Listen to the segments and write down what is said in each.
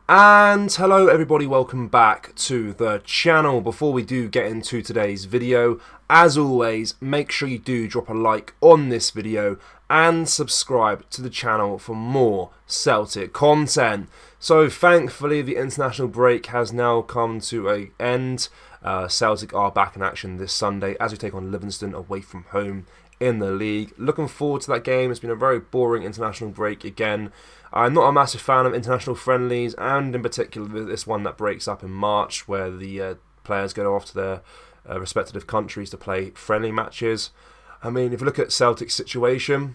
And hello everybody, welcome back to the channel. Before we do get into today's video, as always, make sure you do drop a like on this video and subscribe to the channel for more Celtic content. So thankfully the international break has now come to an end. Celtic are back in action this Sunday as we take on Livingston away from home in the league. Looking forward to that game. It's been a very boring international break again. I'm not a massive fan of international friendlies, and in particular this one that breaks up in March where the players go off to their respective countries to play friendly matches. I mean, if you look at Celtic's situation,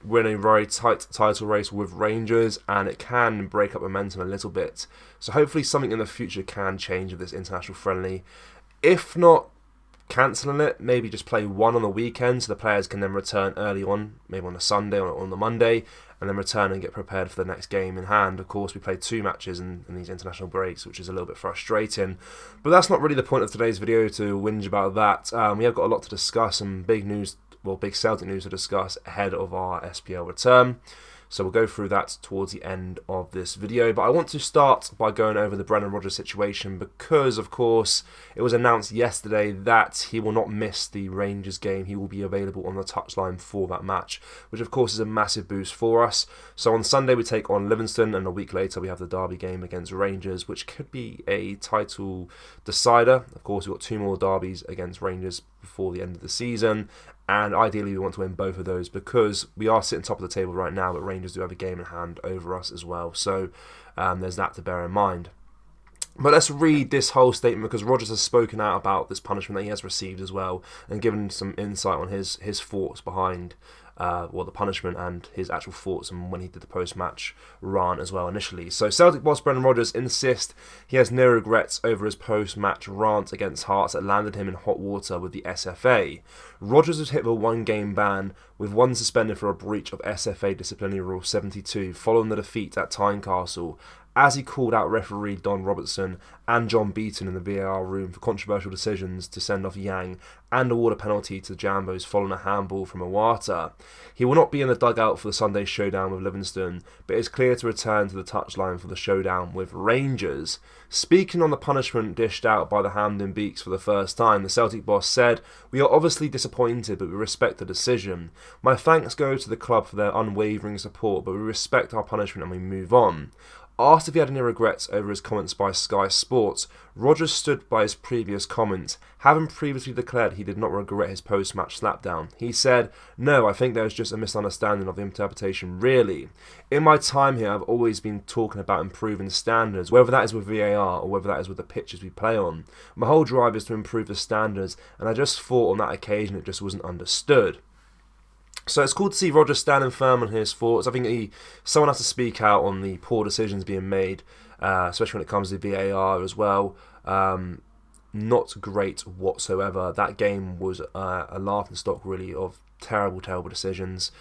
we're in a very tight title race with Rangers, and it can break up momentum a little bit. So hopefully something in the future can change with this international friendly. If not cancelling it, maybe just play one on the weekend so the players can then return early on, maybe on a Sunday or on the Monday, and then return and get prepared for the next game in hand. Of course, we played 2 matches in these international breaks, which is a little bit frustrating. But that's not really the point of today's video to whinge about that. We have got a lot to discuss and big Celtic news to discuss ahead of our SPL return. So we'll go through that towards the end of this video. But I want to start by going over the Brendan Rodgers situation because, of course, it was announced yesterday that he will not miss the Rangers game. He will be available on the touchline for that match, which, of course, is a massive boost for us. So on Sunday, we take on Livingston, and a week later, we have the derby game against Rangers, which could be a title decider. Of course, we've got 2 more derbies against Rangers before the end of the season. And ideally we want to win both of those because we are sitting top of the table right now, but Rangers do have a game in hand over us as well. So there's that to bear in mind. But let's read this whole statement because Rodgers has spoken out about this punishment that he has received as well and given some insight on his thoughts behind the punishment and his actual thoughts and when he did the post-match rant as well initially. So Celtic boss Brendan Rodgers insists he has no regrets over his post-match rant against Hearts that landed him in hot water with the SFA. Rodgers was hit with a 1-game ban, with 1 suspended for a breach of SFA Disciplinary Rule 72 following the defeat at Tynecastle, as he called out referee Don Robertson and John Beaton in the VAR room for controversial decisions to send off Yang and award a penalty to the Jambos following a handball from Iwata. He will not be in the dugout for the Sunday showdown with Livingston, but is clear to return to the touchline for the showdown with Rangers. Speaking on the punishment dished out by the Hampden Beaks for the first time, the Celtic boss said, "We are obviously disappointed, but we respect the decision. My thanks go to the club for their unwavering support, but we respect our punishment and we move on." Asked if he had any regrets over his comments by Sky Sports, Rodgers stood by his previous comments, having previously declared he did not regret his post-match slapdown. He said, "No, I think there was just a misunderstanding of the interpretation, really. In my time here, I've always been talking about improving standards, whether that is with VAR or whether that is with the pitches we play on. My whole drive is to improve the standards, and I just thought on that occasion it just wasn't understood." So it's cool to see Rodgers standing firm on his thoughts. I think someone has to speak out on the poor decisions being made, especially when it comes to VAR as well. Not great whatsoever. That game was a laughingstock, really, of terrible, terrible decisions.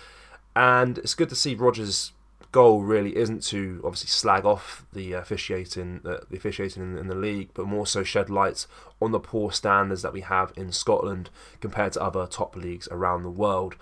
And it's good to see Rodgers' goal really isn't to obviously slag off the officiating in the league, but more so shed light on the poor standards that we have in Scotland compared to other top leagues around the world.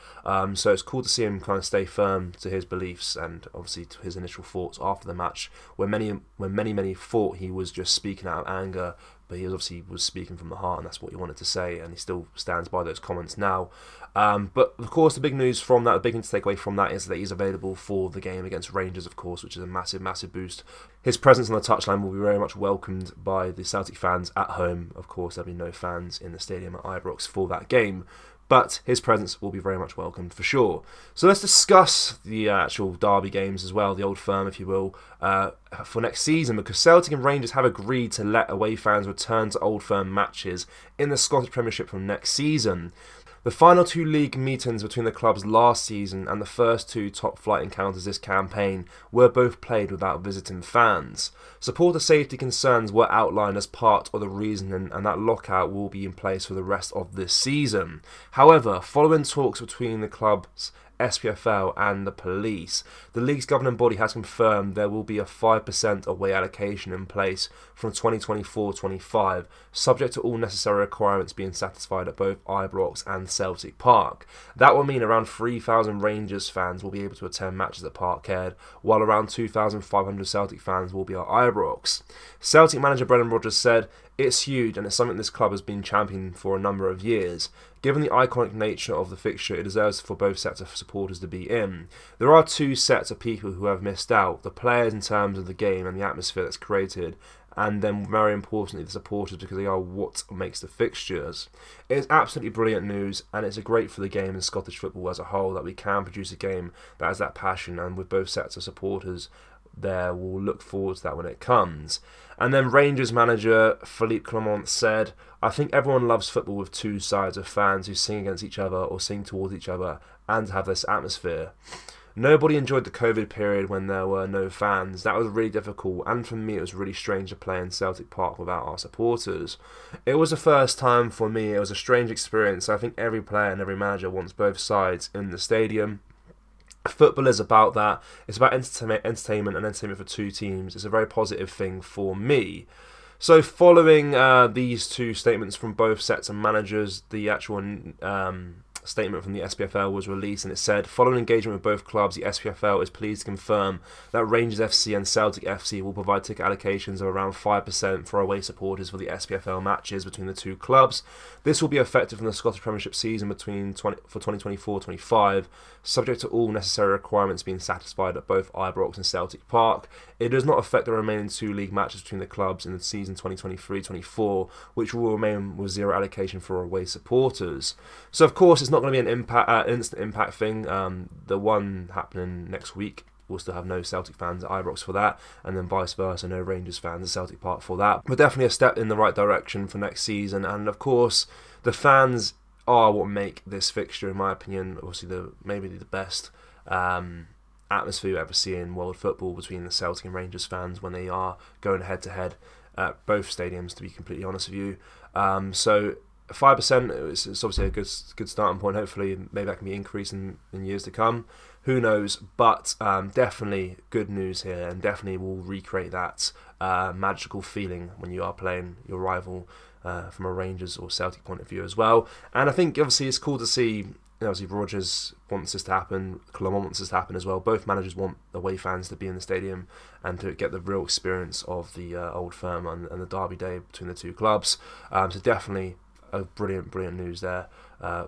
So it's cool to see him kind of stay firm to his beliefs and obviously to his initial thoughts after the match, when many thought he was just speaking out of anger, but he obviously was speaking from the heart, and that's what he wanted to say, and he still stands by those comments now. But of course, the big news from that, the big thing to take away from that is that he's available for the game against Rangers, of course, which is a massive, massive boost. His presence on the touchline will be very much welcomed by the Celtic fans at home. Of course, there'll be no fans in the stadium at Ibrox for that game, but his presence will be very much welcomed for sure. So let's discuss the actual derby games as well, the old firm, if you will, for next season, because Celtic and Rangers have agreed to let away fans return to old firm matches in the Scottish Premiership from next season. The final 2 league meetings between the clubs last season and the first 2 top flight encounters this campaign were both played without visiting fans. Supporter safety concerns were outlined as part of the reasoning, and that lockout will be in place for the rest of this season. However, following talks between the clubs SPFL and the police. The league's governing body has confirmed there will be a 5% away allocation in place from 2024-25, subject to all necessary requirements being satisfied at both Ibrox and Celtic Park. That will mean around 3,000 Rangers fans will be able to attend matches at Parkhead, while around 2,500 Celtic fans will be at Ibrox. Celtic manager Brendan Rodgers said, "It's huge and it's something this club has been championing for a number of years. Given the iconic nature of the fixture, it deserves for both sets of supporters to be in. There are two sets of people who have missed out, the players in terms of the game and the atmosphere that's created, and then very importantly the supporters because they are what makes the fixtures. It's absolutely brilliant news, and it's great for the game and Scottish football as a whole that we can produce a game that has that passion, and with both sets of supporters there, we'll look forward to that when it comes." And then Rangers manager Philippe Clement said, "I think everyone loves football with two sides of fans who sing against each other or sing towards each other and have this atmosphere. Nobody enjoyed the COVID period when there were no fans. That was really difficult, and for me it was really strange to play in Celtic Park without our supporters. It was the first time for me. It was a strange experience. I think every player and every manager wants both sides in the stadium. Football is about that. It's about entertainment and entertainment for two teams. It's a very positive thing for me." So following these two statements from both sets of managers, the actual statement from the SPFL was released, and it said, "Following engagement with both clubs, the SPFL is pleased to confirm that Rangers FC and Celtic FC will provide ticket allocations of around 5% for away supporters for the SPFL matches between the two clubs. This will be effective from the Scottish Premiership season for 2024-25, subject to all necessary requirements being satisfied at both Ibrox and Celtic Park. It does not affect the remaining two league matches between the clubs in the season 2023-24, which will remain with zero allocation for away supporters." So of course it's not going to be an instant impact thing. The one happening next week, we'll still have no Celtic fans at Ibrox for that, and then vice versa, no Rangers fans at Celtic Park for that. But definitely a step in the right direction for next season, and of course the fans are what make this fixture, in my opinion, obviously maybe the best atmosphere you ever see in world football between the Celtic and Rangers fans when they are going head to head at both stadiums, to be completely honest with you. So 5% is obviously a good starting point. Hopefully maybe that can be increased in years to come. Who knows? But definitely good news here, and definitely will recreate that magical feeling when you are playing your rival from a Rangers or Celtic point of view as well. And I think obviously it's cool to see, obviously Rodgers wants this to happen, Clement wants this to happen as well. Both managers want away fans to be in the stadium and to get the real experience of the Old Firm and the Derby Day between the two clubs. So definitely a brilliant news there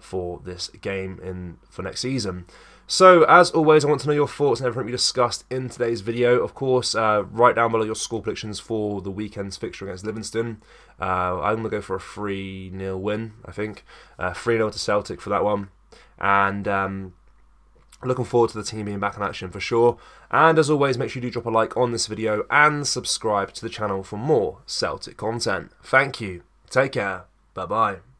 for this game for next season. So as always, I want to know your thoughts on everything we discussed in today's video. Of course, write down below your score predictions for the weekend's fixture against Livingston. I'm going to go for a 3-0 win, I think. 3-0 to Celtic for that one. And looking forward to the team being back in action for sure. And as always, make sure you do drop a like on this video and subscribe to the channel for more Celtic content. Thank you. Take care. Bye-bye.